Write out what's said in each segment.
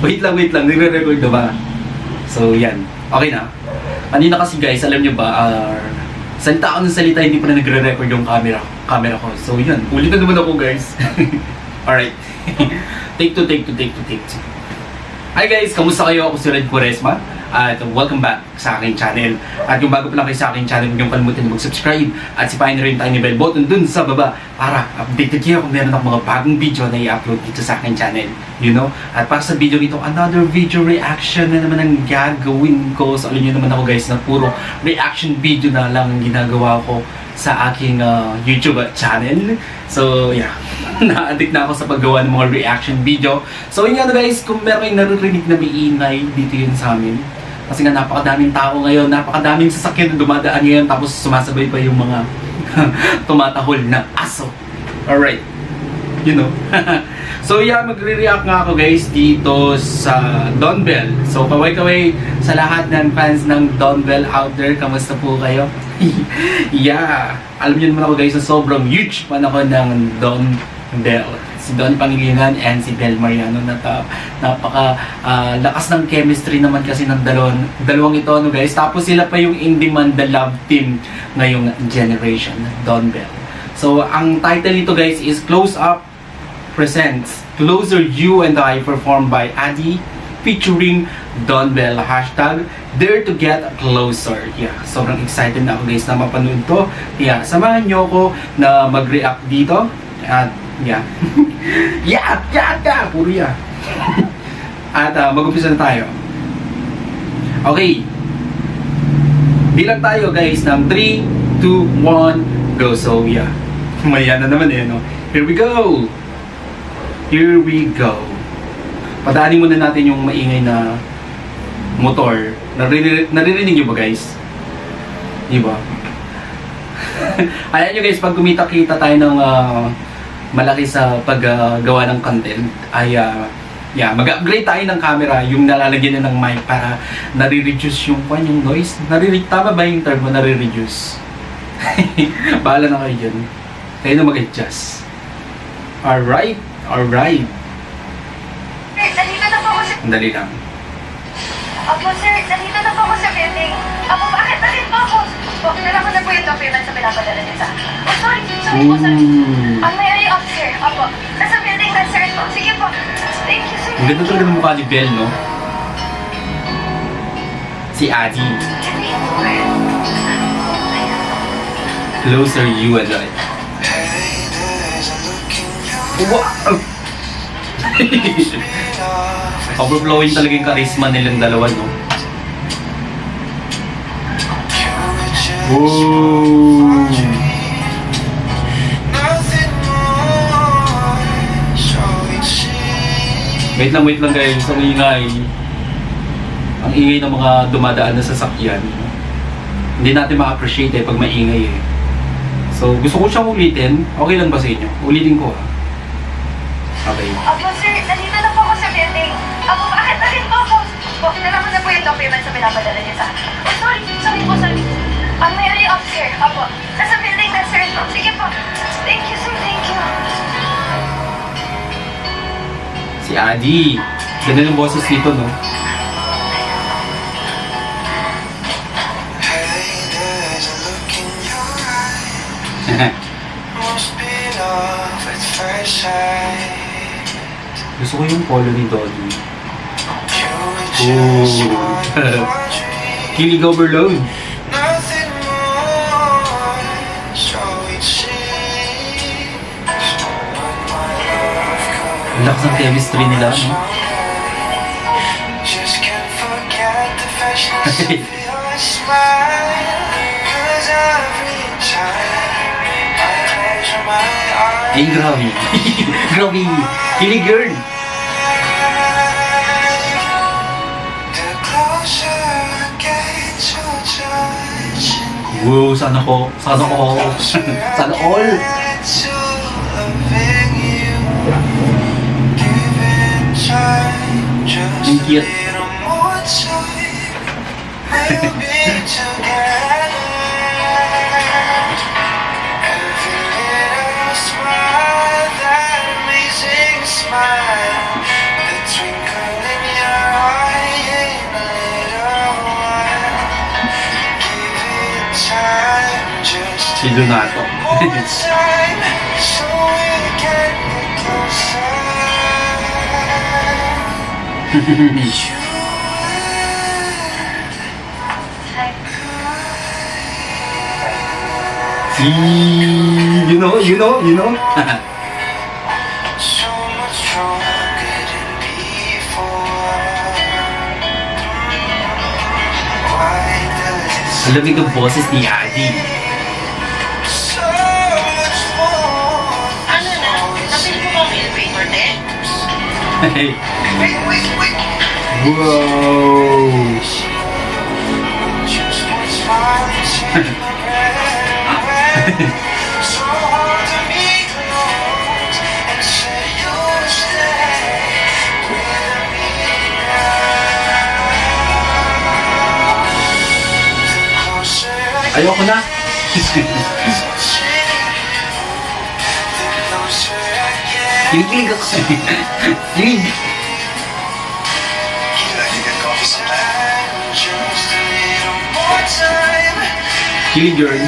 Wait lang, nagre-record na ba? So, yan. Okay na. Kanina kasi guys, alam nyo ba, salita ako ng salita, hindi pa na nagre-record yung camera ko. So, yan. Ulit na naman ako guys. Alright. Take two. Hi guys, kamusta kayo? Ako si Red Quaresma. At welcome back sa aking channel. At kung bago pa lang kayo sa aking channel, huwag niyong kalimutan na mag-subscribe at sipahin na rin yung tiny bell button dun sa baba para updated kayo kung meron akong mga bagong video na i-upload dito sa aking channel. You know? At para sa video ito, another video reaction na naman ang gagawin ko. So alam niyo naman ako guys na puro reaction video na lang ang ginagawa ko sa aking YouTube channel. So yeah, na-addict na ako sa paggawa ng mga reaction video. So yun nga guys, kung meron kayong naririnig na may ingay dito yun sa amin, kasi nga napakadaming tao ngayon, napakadaming sasakyan na dumadaan ngayon, tapos sumasabay pa yung mga tumatahol na aso. Alright, you know. So yeah, magre-react nga ako guys dito sa Don Bell. So kaway-kaway sa lahat ng fans ng Don Bell out there, kamusta po kayo? Yeah, alam niyo naman ako guys na sobrang huge fan ako ng Don Bell. Si Don Pangilinan and si Bel Mariano, napaka lakas ng chemistry naman kasi ng dalawang ito no guys. Tapos sila pa yung In Demand the Love Team ngayong generation, Don Bell. So ang title nito guys is Close Up presents Closer You and I, performed by Adi featuring Don Bell. Hashtag Dare to Get Closer. Yeah, sobrang excited na ako guys na mapanood to. Yeah, samahan nyo ako na mag-react dito. At yeah. yeah, puro yeah. At mag-umpisa na tayo. Okay. Bilang tayo guys ng 3, 2, 1, go. So yeah. Maya na naman no. Here we go. Padaanin muna natin yung maingay na motor. Naririnig nyo ba guys? Di ba? Ayan nyo guys, pag kumita-kita tayo ng malaki sa paggawa ng content, ay yeah, mag-upgrade tayo ng camera, yung nalalagyan na ng mic para nare-reduce yung noise. Tama ba yung term mo, nare-reduce? Bahala na kayo dyan. Tayo na mag-adjust. Alright. Nandito na po ako sa... Dali lang. Opo, sir. Nandito na po ako sa building. Opo, bakit po ako? Opo, nalaman na po yung document sa pinapadala niyo sa... Oh, sorry po, sorry. May I off, sir? Opo. Nasa building na, sir. Sige po. Thank you, sir. Ang ganda talaga ng mukha ni Belle, no? Si Adi. Closer You and I. Wow! Overflowing talaga yung charisma nilang dalawa, no? Whoa! Wait lang guys, ang ingay. Ang ingay ng mga dumadaan na sasakyan. Hindi natin ma-appreciate pag maingay eh. So, gusto ko siyang ulitin. Okay lang ba sa inyo? Ulitin ko Okay. Opo, sir. Nandito na po ako sa building. Opo, bakit po ako? Opo, nalaman na po yung document sa pinapadala niyo sa... Oh, sorry po. May I off, sir? Opo. Nasa building na, sir. Sige po. Thank you, sir. Thank you. Si Adi. Ganda ng boses nito, no? Gusto ko yung polo ni Dolly. Kilig overload. Ang lakas ng chemistry nila, no? Ay, grabe. Grabe. Kilig girl. Wow, sana all. Ang cute. Smile, that amazing smile, the twinkle Si Donato. Hi. You know. Alam mo yung boses ni Adi. Ano na? Napili mo ba ang elevator, te? Wow! Ayoko na. Kilig ako. Kilig. Kilig girl.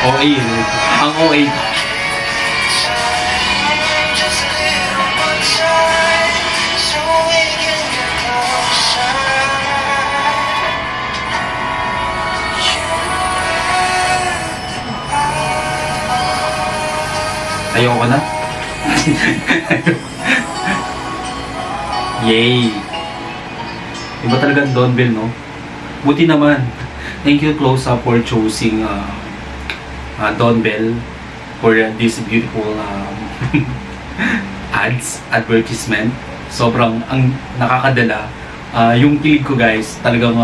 OA yun. Ang OA. Ayoko na. Yay! Iba talaga ang Don Bell, no? Buti naman. Thank you, Close Up, for choosing Don Bell for this beautiful advertisement. Sobrang ang nakakadala. Yung kilig ko, guys, talagang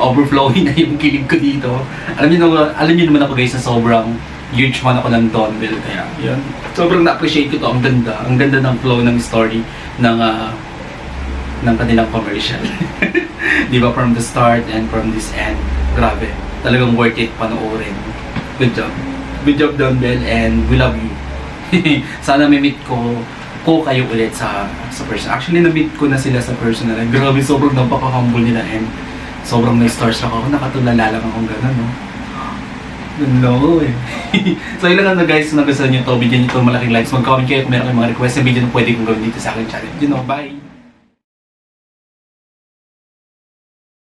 overflowing na yung kilig ko dito. Alam niyo naman ako, guys, na sobrang huge fan ako ng Don Bell. Kaya, yun. Sobrang na-appreciate ko to. Ang ganda. Ang ganda ng flow ng story ng kanilang commercial. Di ba? From the start and from this end. Grabe. Talagang worth it panoorin. Good job. Good job, Don Bell, and we love you. Sana may-meet ko kayo ulit sa person. Actually, na-meet ko na sila sa personal. Grabe, sobrang napaka-humble nila and sobrang na-starstruck ako. Nakatulala lang akong gano'n, no? No eh. So yun lang guys, kung nagustuhan nyo to, bigyan nyo to malaking likes, mag-comment kayo kung meron kayong mga request na video na pwede kong gawin dito sa aking channel. You know, bye!